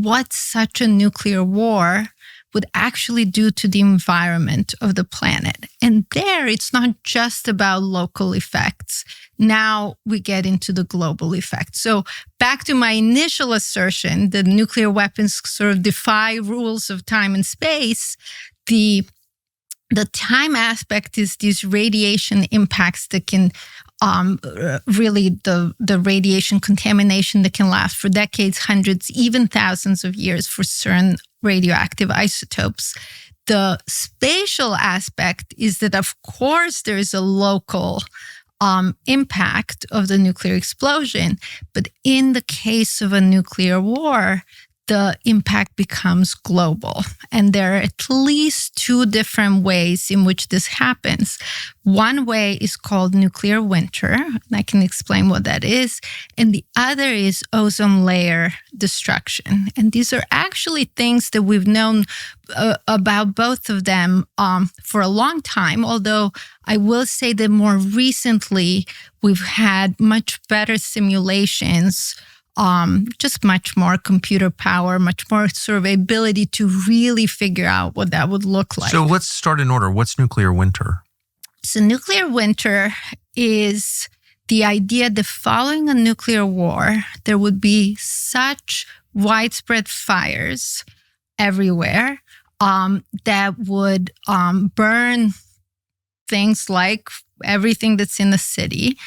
what such a nuclear war would actually do to the environment of the planet. And there, it's not just about local effects. Now we get into the global effect. So back to my initial assertion that nuclear weapons sort of defy rules of time and space, the time aspect is these radiation impacts that can really the radiation contamination that can last for decades, hundreds, even thousands of years for certain radioactive isotopes. The spatial aspect is that, of course, there is a local impact of the nuclear explosion. But in the case of a nuclear war, the impact becomes global. And there are at least two different ways in which this happens. One way is called nuclear winter, and I can explain what that is. And the other is ozone layer destruction. And these are actually things that we've known about both of them for a long time, although I will say that more recently we've had much better simulations, just much more computer power, much more sort of ability to really figure out what that would look like. So let's start in order. What's nuclear winter? So nuclear winter is the idea that following a nuclear war, there would be such widespread fires everywhere that would burn things like everything that's in the city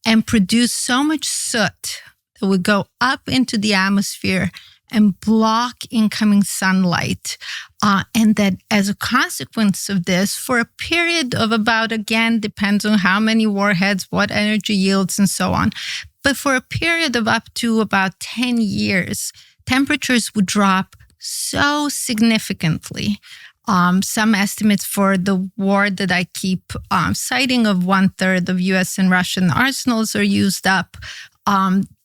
and produce so much soot that would go up into the atmosphere and block incoming sunlight. And that as a consequence of this, for a period of about, again, depends on how many warheads, what energy yields, and so on. But for a period of up to about 10 years, temperatures would drop so significantly. Some estimates for the war that I keep citing of 1/3 of US and Russian arsenals are used up.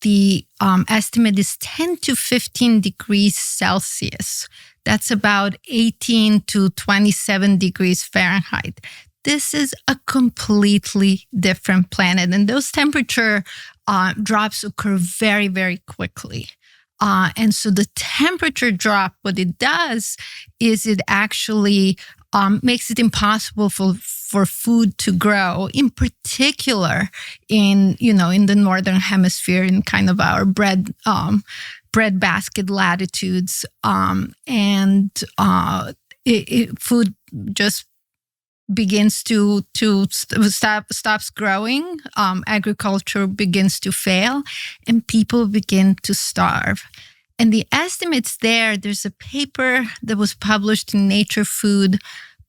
The estimate is 10 to 15 degrees Celsius. That's about 18 to 27 degrees Fahrenheit. This is a completely different planet. And those temperature drops occur very, very quickly. And so the temperature drop, what it does is it actually makes it impossible for food to grow, in particular in the northern hemisphere, in kind of our bread basket latitudes, food just begins to stops growing. Agriculture begins to fail, and people begin to starve. And the estimates there's a paper that was published in Nature Food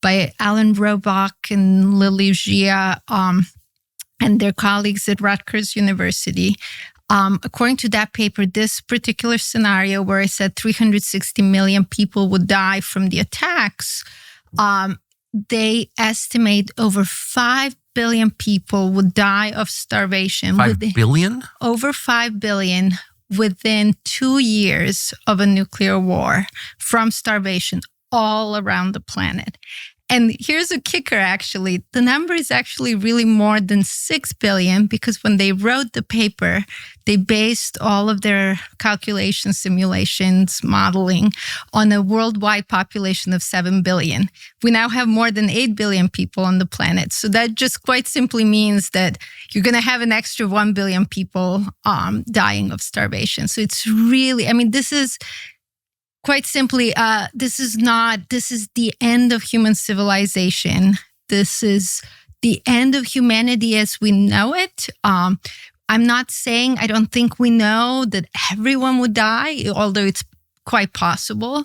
by Alan Roebuck and Lily Gia and their colleagues at Rutgers University. According to that paper, this particular scenario where I said 360 million people would die from the attacks, they estimate over 5 billion people would die of starvation. 5 billion? Over 5 billion within 2 years of a nuclear war from starvation all around the planet. And here's a kicker, actually. The number is actually really more than 6 billion because when they wrote the paper, they based all of their calculations, simulations, modeling on a worldwide population of 7 billion. We now have more than 8 billion people on the planet. So that just quite simply means that you're going to have an extra 1 billion people dying of starvation. So it's really, this is... Quite simply, this is the end of human civilization. This is the end of humanity as we know it. I'm not saying I don't think we know that everyone would die, although it's quite possible.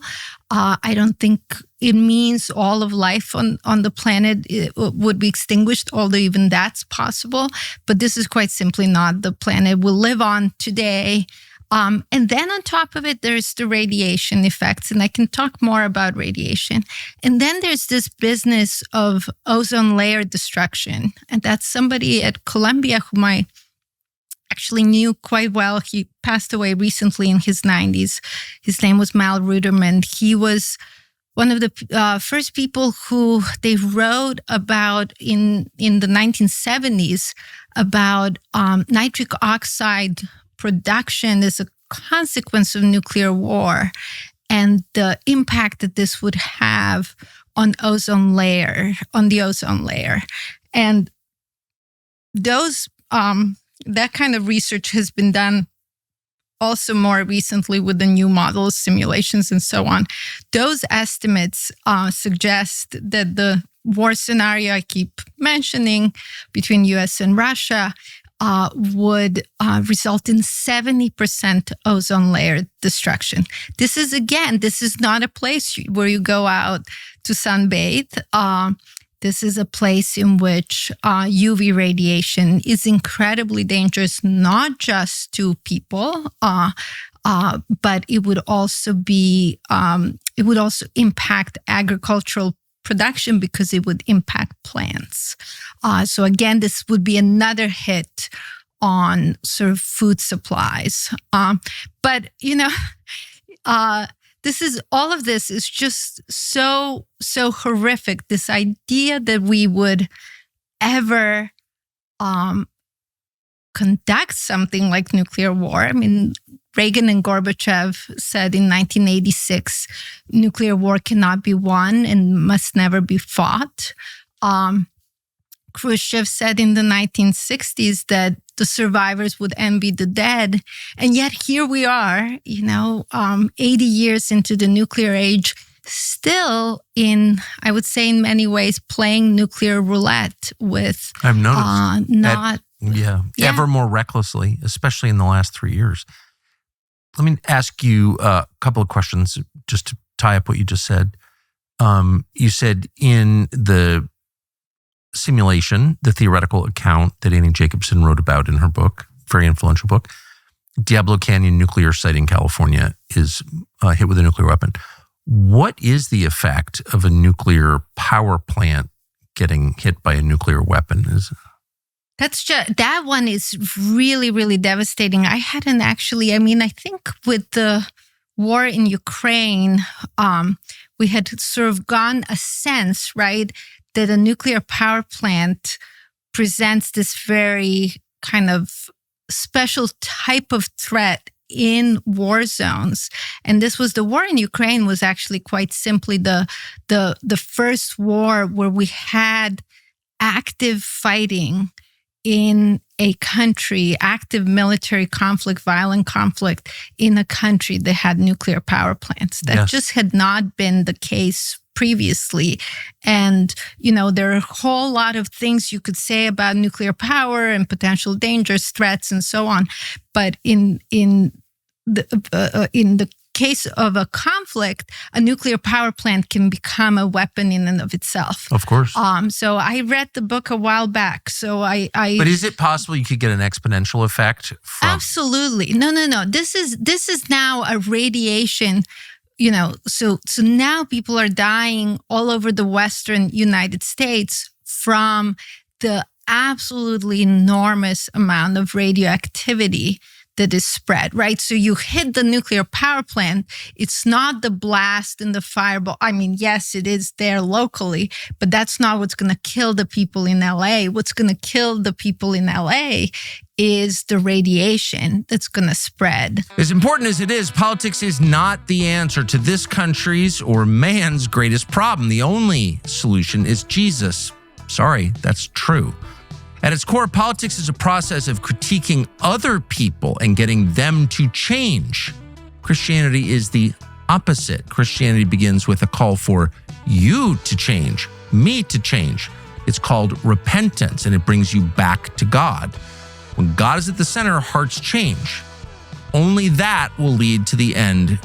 I don't think it means all of life on the planet would be extinguished, although even that's possible. But this is quite simply not the planet we'll live on today. And then on top of it, there's the radiation effects, and I can talk more about radiation. And then there's this business of ozone layer destruction. And that's somebody at Columbia whom I actually knew quite well. He passed away recently in his 90s. His name was Mal Ruderman. He was one of the first people who they wrote about in the 1970s about nitric oxide production as a consequence of nuclear war and the impact that this would have on the ozone layer. And those that kind of research has been done also more recently with the new models, simulations, and so on. Those estimates suggest that the war scenario I keep mentioning between US and Russia would result in 70% ozone layer destruction. This is not a place where you go out to sunbathe. This is a place in which UV radiation is incredibly dangerous, not just to people, but it would also impact agricultural production because it would impact plants. So again, this would be another hit on sort of food supplies. But all of this is just so horrific. This idea that we would ever conduct something like nuclear war. I mean, Reagan and Gorbachev said in 1986, nuclear war cannot be won and must never be fought. Khrushchev said in the 1960s that the survivors would envy the dead. And yet here we are, 80 years into the nuclear age, still I would say in many ways, playing nuclear roulette with... I've noticed. Ever more recklessly, especially in the last 3 years. Let me ask you a couple of questions just to tie up what you just said. You said in the simulation, the theoretical account that Annie Jacobson wrote about in her book, very influential book, Diablo Canyon nuclear site in California is hit with a nuclear weapon. What is the effect of a nuclear power plant getting hit by a nuclear weapon? That one is really, really devastating. I think with the war in Ukraine, we had sort of gotten a sense, right, that a nuclear power plant presents this very kind of special type of threat in war zones. And the war in Ukraine was actually quite simply the first war where we had active fighting in a country, active military conflict, violent conflict in a country that had nuclear power plants. That just had not been the case previously. And, there are a whole lot of things you could say about nuclear power and potential dangers, threats, and so on. But in the case of a conflict, a nuclear power plant can become a weapon in and of itself. Of course. So I read the book a while back. So But is it possible you could get an exponential effect from? Absolutely. No. This is now a radiation. So now people are dying all over the Western United States from the absolutely enormous amount of radioactivity that is spread, right? So you hit the nuclear power plant. It's not the blast and the fireball. I mean, yes, it is there locally, but that's not what's going to kill the people in LA. What's going to kill the people in LA is the radiation that's going to spread. As important as it is, politics is not the answer to this country's or man's greatest problem. The only solution is Jesus. Sorry, that's true. At its core, politics is a process of critiquing other people and getting them to change. Christianity is the opposite. Christianity begins with a call for you to change, me to change. It's called repentance, and it brings you back to God. When God is at the center, hearts change. Only that will lead to the end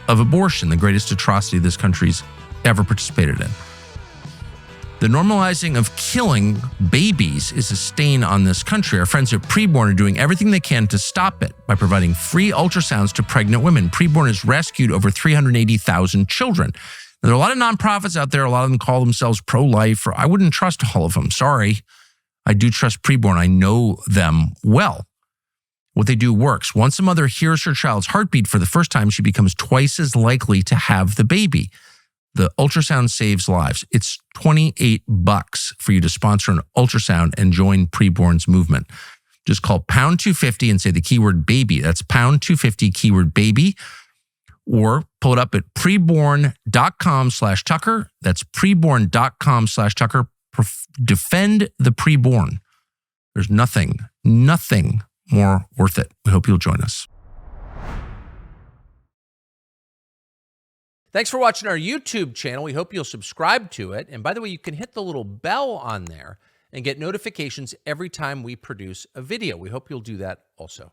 of abortion, the greatest atrocity this country's ever participated in. The normalizing of killing babies is a stain on this country. Our friends at Preborn are doing everything they can to stop it by providing free ultrasounds to pregnant women. Preborn has rescued over 380,000 children. Now, there are a lot of nonprofits out there. A lot of them call themselves pro-life. I wouldn't trust all of them. Sorry. I do trust Preborn. I know them well. What they do works. Once a mother hears her child's heartbeat for the first time, she becomes twice as likely to have the baby. The ultrasound saves lives. It's $28 for you to sponsor an ultrasound and join Preborn's movement. Just call pound 250 and say the keyword baby. That's pound 250 keyword baby. Or pull it up at preborn.com/Tucker. That's preborn.com/Tucker. Defend the preborn. There's nothing more worth it. We hope you'll join us. Thanks for watching our YouTube channel. We hope you'll subscribe to it. And by the way, you can hit the little bell on there and get notifications every time we produce a video. We hope you'll do that also.